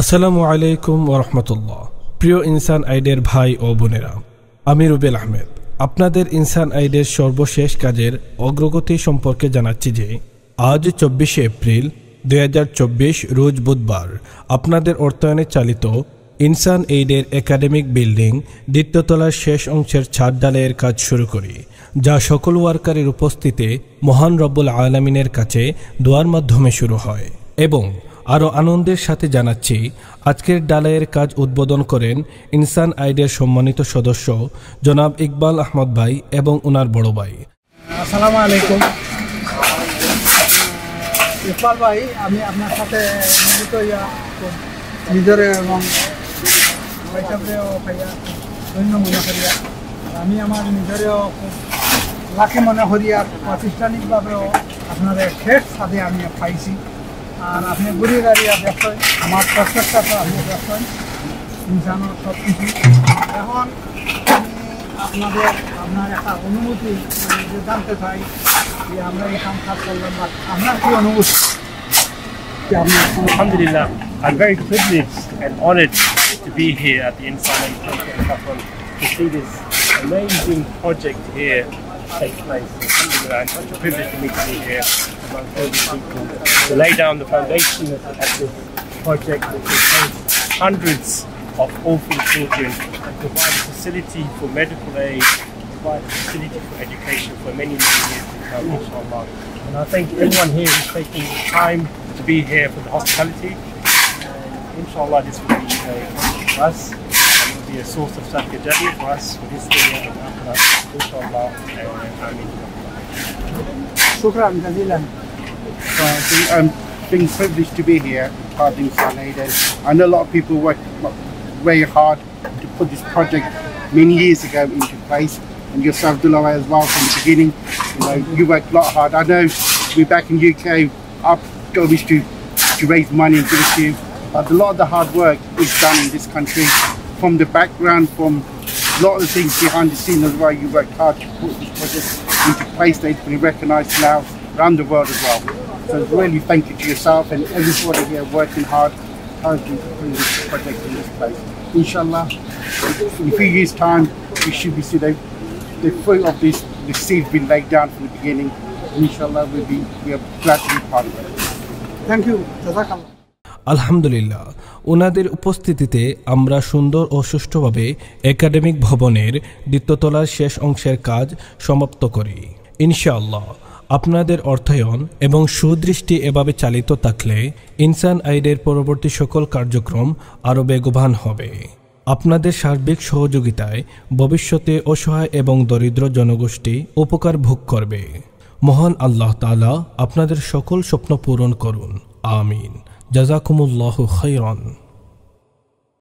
আসসালামু আলাইকুম ওয়া রাহমাতুল্লাহ। প্রিয় ইনসান আইডের ভাই ও বোনেরা, আমি রুবেল আহমেদ আপনাদের ইনসান আইডের সর্বশেষ কাজের অগ্রগতি সম্পর্কে জানাচ্ছি যে আজ 24 এপ্রিল 2024 রোজ বুধবার আপনাদের অর্থায়নে চালিত ইনসান এইডের একাডেমিক বিল্ডিং দ্বিতীয়তলার শেষ অংশের ছাদ ঢালাইয়ের কাজ শুরু করি, যা সকল ওয়ার্কারের উপস্থিতিতে মহান রব্বুল আলামিনের কাছে দোয়ার মাধ্যমে শুরু হয়। এবং আরও আনন্দের সাথে জানাচ্ছি, আজকের ঢালাইয়ের কাজ উদ্বোধন করেন ইনসান আইডের সম্মানিত সদস্য জনাব ইকবাল আহমদ ভাই এবং ওনার বড় ভাই। আসসালামু আলাইকুম ইকবাল ভাই, আমি আপনার সাথে মিলিত হইয়া নিজের এবং ভাইসাবরেও পাইয়া ধন্য মনে করিয়া, আমি আমার নিজেরও খুব লাকি মনে করিয়া প্রাতিষ্ঠানিকভাবেও আপনার শেষ সাথে আমি পাইছি। আর আপনি ঘুরে দাঁড়িয়ে দেখেন আমার প্রচেষ্টা, তো আপনি দেখেন ইনসানের সব কিছু। এখন আমি আপনার একটা অনুভূতি জানতে চাই যে আমরা এই কাম কাজ করলাম, বা আপনার কি অনুভূতি? Alhamdulillah, I'm very privileged and honored to be here at the Insan Aid to see this amazing project here take place. Alhamdulillah, it's such a privilege for me to be here among all these people to lay down the foundation of this project, which will save hundreds of orphan children and provide a facility for medical aid, provide a facility for education for many, many years to come, inshallah. And I thank everyone here who's taking the time to be here for the hospitality. And inshallah, this will be for us, and it will be a source of sadaqah jariyah for us for this day and after, inshallah. Ameen. Shukran jazilan. I'm being privileged to be here part of Insan Aid. I know a lot of people work very hard to put this project many years ago into place, and yourself, Abdullah, as well from the beginning. You worked a lot hard. I know we back in UK, our goal is to raise money and give it to you, but a lot of the hard work is done in this country, from the background, from a lot of the things behind the scenes as well. You worked hard to put this project into place that it's been recognised now around the world as well. So really thank you to yourself and everybody here working hard to bring this project in this place. Inshallah, in a few years' time, we should be seeing the fruit of the seeds been laid down from the beginning. Inshallah, we are glad to be part of it. Thank you. Jazakallah. আলহামদুলিল্লাহ, ওনাদের উপস্থিতিতে আমরা সুন্দর ও সুষ্ঠুভাবে academic ভবনের দ্বিতীয়তলার শেষ অংশের কাজ সমাপ্ত করি। ইনশাআল্লাহ আপনাদের অর্থায়ন এবং সুদৃষ্টি এভাবে চালিত থাকলে ইনসান আইডের পরবর্তী সকল কার্যক্রম আরও বেগবান হবে। আপনাদের সার্বিক সহযোগিতায় ভবিষ্যতে অসহায় এবং দরিদ্র জনগোষ্ঠী উপকার ভোগ করবে। মহান আল্লাহ তাআলা আপনাদের সকল স্বপ্ন পূরণ করুন। আমিন। জাযাকুমুল্লাহু খাইরান।